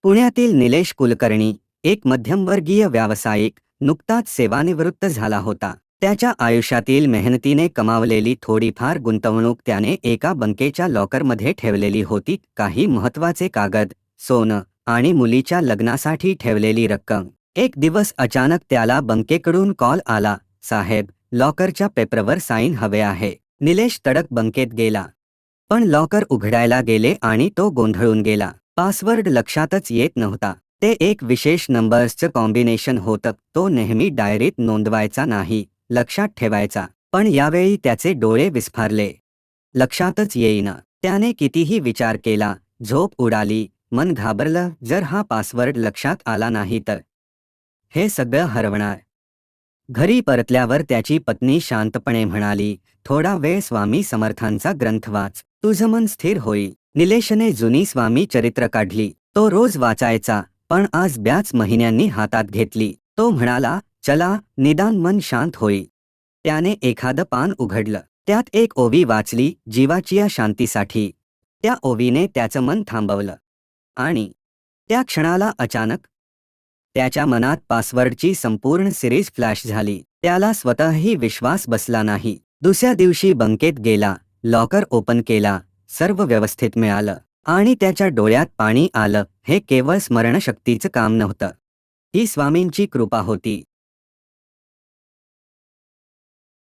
पुण्यातील निलेश कुलकर्णी, एक मध्यमवर्गीय व्यावसायिक, नुकताच सेवानिवृत्त झाला होता. त्याच्या आयुष्यातील मेहनतीने कमावलेली थोडीफार गुंतवणूक त्याने एका बँकेच्या लॉकरमध्ये ठेवलेली होती. काही महत्त्वाचे कागद, सोनं आणि मुलीच्या लग्नासाठी ठेवलेली रक्कम. एक दिवस अचानक त्याला बँकेकडून कॉल आला, "साहेब, लॉकरच्या पेपरवर साईन हवे आहे." निलेश तडक बँकेत गेला. पण लॉकर उघडायला गेले आणि तो गोंधळून गेला. पासवर्ड लक्षातच येत नव्हता. ते एक विशेष नंबर्सचं कॉम्बिनेशन होतं. तो नेहमी डायरीत नोंदवायचा नाही, लक्षात ठेवायचा. पण यावेळी त्याचे डोळे विस्फारले. लक्षातच येईना. त्याने कितीही विचार केला, झोप उडाली, मन घाबरलं. जर हा पासवर्ड लक्षात आला नाही तर हे सगळं हरवणार. घरी परतल्यावर त्याची पत्नी शांतपणे म्हणाली, "थोडा वेळ स्वामी समर्थांचा ग्रंथ वाच, तुझं मन स्थिर होईल." निलेशने जुनी स्वामी चरित्र काढली. तो रोज वाचायचा, पण आज बऱ्याच महिन्यांनी हातात घेतली. तो म्हणाला, "चला, निदान मन शांत होईल." त्याने एखादं पान उघडलं. त्यात एक ओवी वाचली, "जीवाच्या शांतीसाठी." त्या ओवीने त्याचं मन थांबवलं. आणि त्या क्षणाला अचानक त्याच्या मनात पासवर्डची संपूर्ण सिरीज फ्लॅश झाली. त्याला स्वतःही विश्वास बसला नाही. दुसऱ्या दिवशी बँकेत गेला, लॉकर ओपन केला, सर्व व्यवस्थित मिळालं. आणि त्याच्या डोळ्यात पाणी आलं. हे केवळ स्मरणशक्तीचं काम नव्हतं. ही स्वामींची कृपा होती.